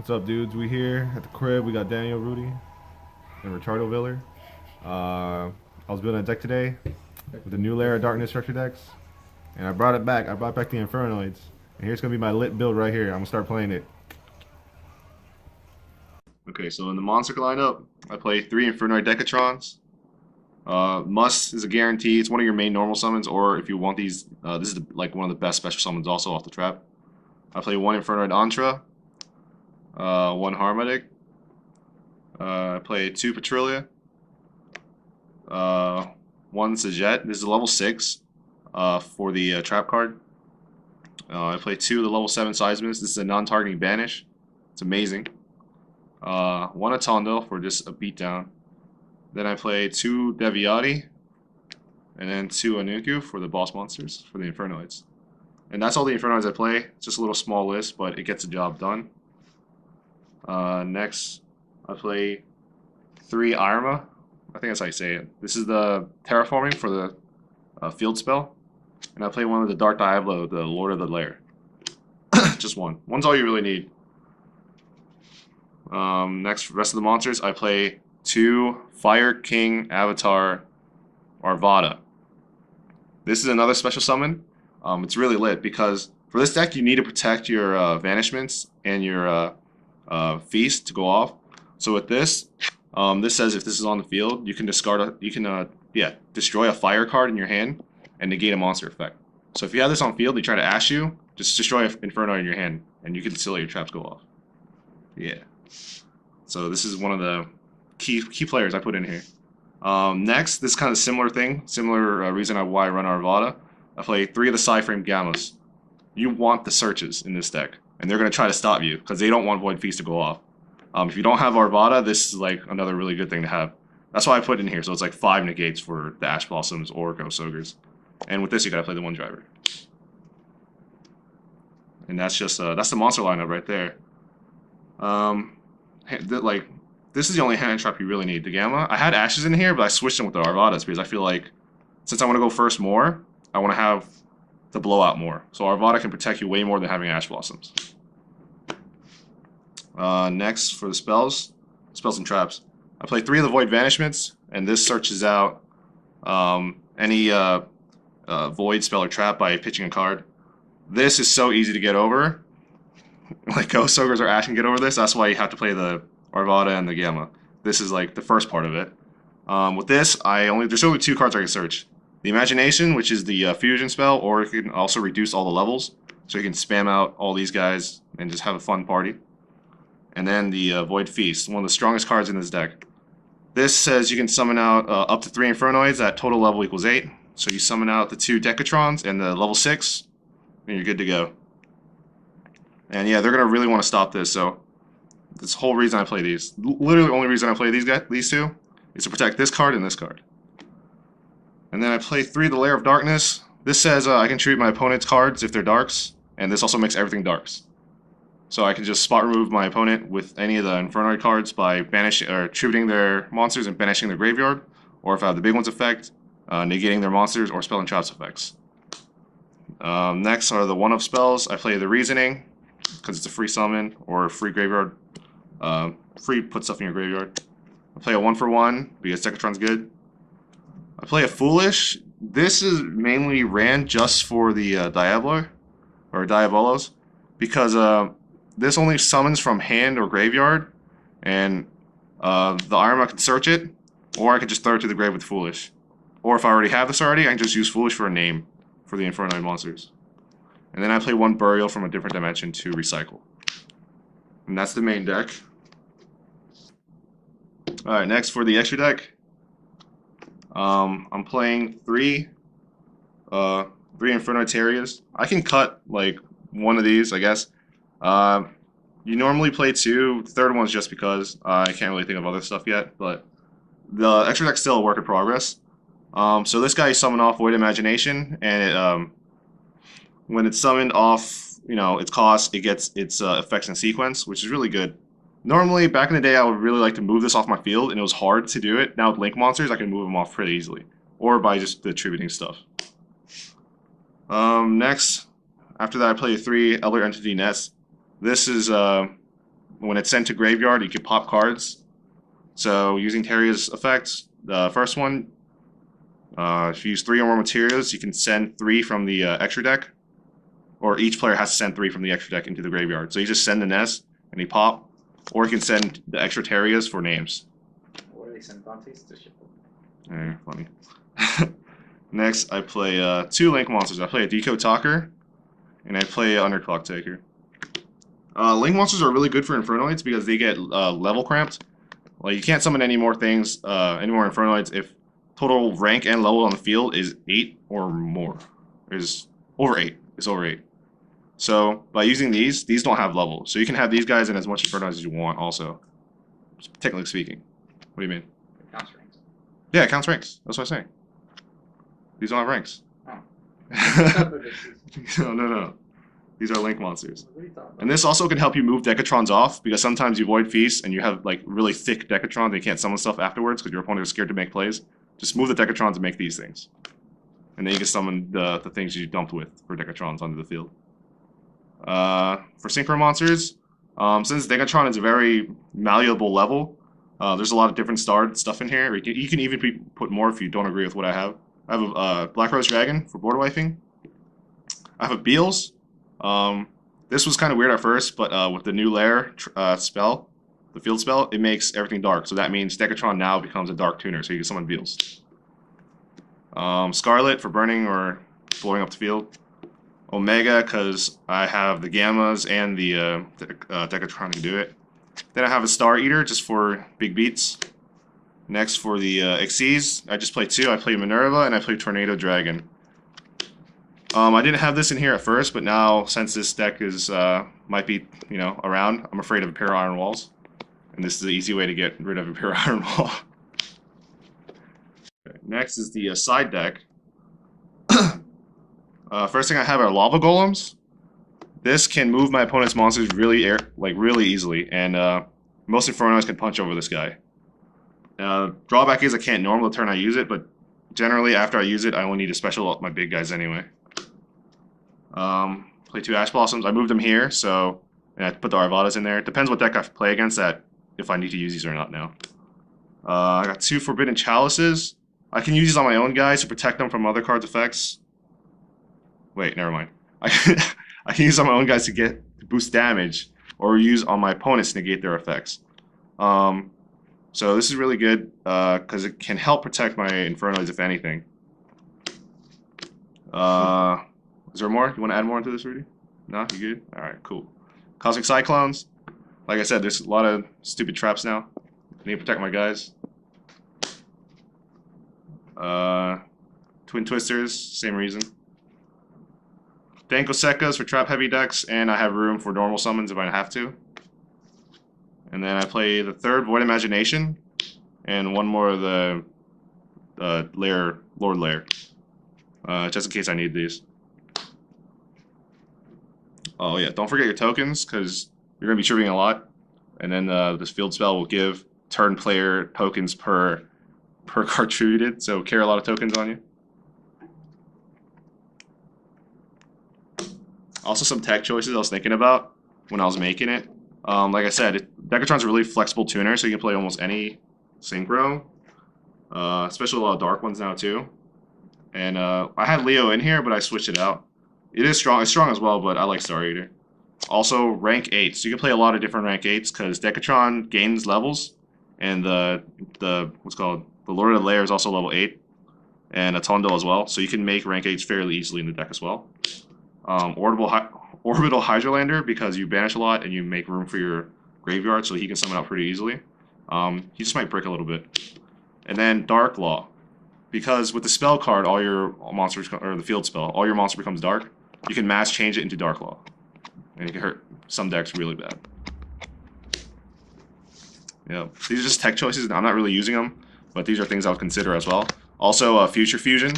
What's up, dudes? We here at the crib. We got Daniel, Rudy, and Ricardo Viller. I was building a deck today with the new Lair of Darkness structure decks, and I brought it back. I brought back the Infernoids, and here's gonna be my lit build right here. I'm gonna start playing it. Okay, so in the monster lineup, I play 3 Infernoid Decatrons. Must is a guarantee. It's one of your main normal summons, or if you want these, this is like one of the best special summons also off the trap. I play 1 Infernoid Antra, 1 Harmonic. I play 2 Petrilia, 1 Sajet. This is level 6 for the trap card. I play 2 of the level 7 Seismos. This is a non-targeting banish. It's amazing. 1 Atondo for just a beatdown. Then I play 2 Deviati, and then 2 Anuku for the boss monsters, for the Infernoids. And that's all the Infernoids I play. It's just a little small list, but it gets the job done. Next, I play 3 Irma. I think that's how you say it. This is the terraforming for the field spell. And I play 1 of the Dark Diablo, the Lord of the Lair. Just 1. 1's all you really need. Next, rest of the monsters, I play 2 Fire King Avatar Arvata. This is another special summon. It's really lit because for this deck you need to protect your vanishments and your feast to go off. So with this, this says if this is on the field, you can discard destroy a fire card in your hand and negate a monster effect. So if you have this on field, they try to ash you, just destroy an Inferno in your hand, and you can still let your traps go off. Yeah. So this is one of the key players I put in here. Next, this kind of similar thing, similar reason why I run Arvata. I play 3 of the Psyframe Gammas. You want the searches in this deck, and they're going to try to stop you because they don't want Void Feast to go off. If you don't have Arvata, this is like another really good thing to have. That's why I put it in here, so it's like 5 negates for the Ash Blossoms or Ghost Ogres. And with this, you gotta play the 1 driver. And that's just that's the monster lineup right there. Like this is the only hand trap you really need. The Gamma. I had Ashes in here, but I switched them with the Arvatas because I feel like since I want to go first more, I want to have the blowout more. So Arvata can protect you way more than having Ash Blossoms. Next for the spells and traps. I play 3 of the Void Vanishments, and this searches out any Void spell or trap by pitching a card. This is so easy to get over. Like Ghost Ogres or Ash can get over this. That's why you have to play the Arvata and the Gamma. This is like the first part of it. With this, there's only 2 cards I can search. The Imagination, which is the fusion spell, or it can also reduce all the levels, so you can spam out all these guys and just have a fun party. And then the Void Feast, one of the strongest cards in this deck. This says you can summon out up to 3 Infernoids at total level equals 8. So you summon out the 2 Decatrons and the level 6, and you're good to go. And yeah, they're going to really want to stop this, so this whole reason I play these. Literally the only reason I play these 2 is to protect this card and this card. And then I play 3 of the Lair of Darkness. This says I can treat my opponent's cards if they're darks, and this also makes everything darks. So I can just spot remove my opponent with any of the Infernoid cards by banishing or tributing their monsters and banishing their graveyard, or if I have the big ones effect, negating their monsters or spell and traps effects. Next are the 1-of spells. I play the Reasoning because it's a free summon or free graveyard. Free put stuff in your graveyard. I play a 1-for-1 because Decatron's good. I play a Foolish. This is mainly ran just for the Diablo or Diabolos because this only summons from hand or graveyard, and the Irma can search it, or I can just throw it to the grave with Foolish. Or if I already have this already, I can just use Foolish for a name for the Infernoid monsters. And then I play 1 Burial from a different dimension to recycle. And that's the main deck. Alright, next for the extra deck. I'm playing 3 Infernoid Terriers. I can cut like 1 of these, I guess. You normally play 2. The 3rd one's just because I can't really think of other stuff yet, but the extra deck's still a work in progress. So this guy summon off Void Imagination, and it, when it's summoned off, its cost, it gets its effects in sequence, which is really good. Normally, back in the day, I would really like to move this off my field, and it was hard to do it. Now with Link monsters, I can move them off pretty easily, or by just the attributing stuff. Next, after that, I play 3 Elder Entity Nets. This is when it's sent to graveyard, you can pop cards. So using Terria's effects, the first one, if you use 3 or more materials, you can send 3 from the extra deck, or each player has to send 3 from the extra deck into the graveyard. So you just send the nest and you pop, or you can send the extra Terrias for names. Or they send Dante's to ship Funny. Next, I play 2 Link monsters. I play a Decode Talker, and I play Underclock Taker. Link monsters are really good for Infernoids because they get level cramped. Like, you can't summon any more things, any more Infernoids if total rank and level on the field is 8 or more. Is over 8. It's over 8. So by using these don't have level. So you can have these guys in as much Infernoids as you want also. Technically speaking. What do you mean? It counts ranks. Yeah, it counts ranks. That's what I'm saying. These don't have ranks. Oh. No. These are Link monsters. What are you talking about? And this also can help you move Decatrons off, because sometimes you void feast and you have like really thick Decatrons, they can't summon stuff afterwards because your opponent is scared to make plays. Just move the Decatrons and make these things. And then you can summon the things you dumped with for Decatrons onto the field. For Synchro monsters, since Degatron is a very malleable level, there's a lot of different starred stuff in here. You can even put more if you don't agree with what I have. I have a Black Rose Dragon for border wiping. I have a Beals. This was kind of weird at first, but with the new Lair spell, the field spell, it makes everything dark. So that means Decatron now becomes a dark tuner, so you can summon Beals. Scarlet for burning or blowing up the field. Omega, because I have the Gammas and the Decatron to do it. Then I have a Star Eater just for big beats. Next for the Xyz, I just play 2. I play Minerva and I play Tornado Dragon. I didn't have this in here at first, but now since this deck is might be around, I'm afraid of a pair of Iron Walls, and this is an easy way to get rid of a pair of Iron Wall. Okay, next is the side deck. First thing I have are Lava Golems. This can move my opponent's monsters really easily, and most Infernoids can punch over this guy. Drawback is I can't normal the turn I use it, but generally after I use it, I only need to special up my big guys anyway. Play 2 Ash Blossoms. I moved them here, so and I put the Arvatas in there. It depends what deck I play against that if I need to use these or not now. I got 2 Forbidden Chalices. I can use these on my own guys to protect them from other cards' effects. Wait, never mind. I can use on my own guys to boost damage, or use on my opponents to negate their effects. So this is really good because it can help protect my Infernoids if anything. Is there more? You want to add more into this, Rudy? No? You good? Alright, cool. Cosmic Cyclones. Like I said, there's a lot of stupid traps now. I need to protect my guys. Twin Twisters, same reason. Danko Sekkas for trap heavy decks, and I have room for normal summons if I have to. And then I play the 3rd Void Imagination, and 1 more of the Lord Lair, just in case I need these. Oh yeah, don't forget your tokens, because you're going to be tripping a lot. And then this field spell will give turn player tokens per card treated, so carry a lot of tokens on you. Also some tech choices I was thinking about when I was making it. Like I said, Decatron's a really flexible tuner, so you can play almost any synchro, especially a lot of dark ones now too. And I had Leo in here, but I switched it out. It is strong. It's strong as well, but I like Star Eater. Also, rank 8. So you can play a lot of different rank 8s because Decatron gains levels, and the Lord of the Lair is also level 8, and Atondo as well. So you can make rank 8s fairly easily in the deck as well. Orbital Hydrolander, because you banish a lot and you make room for your graveyard, so he can summon out pretty easily. He just might brick a little bit. And then Dark Law, because with the spell card, all your monsters, or the field spell, all your monster becomes dark. You can mass change it into Dark Law, and it can hurt some decks really bad. Yeah, these are just tech choices. I'm not really using them, but these are things I would consider as well. Also, Future Fusion.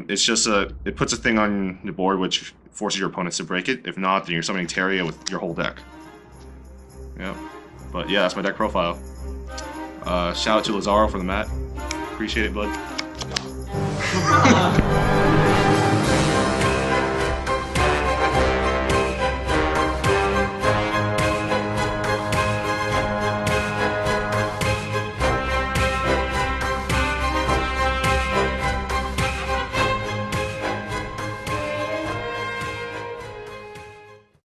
It's just it puts a thing on the board which forces your opponents to break it. If not, then you're summoning Teria with your whole deck. Yeah, but yeah, that's my deck profile. Shout out to Lazaro for the mat. Appreciate it, bud.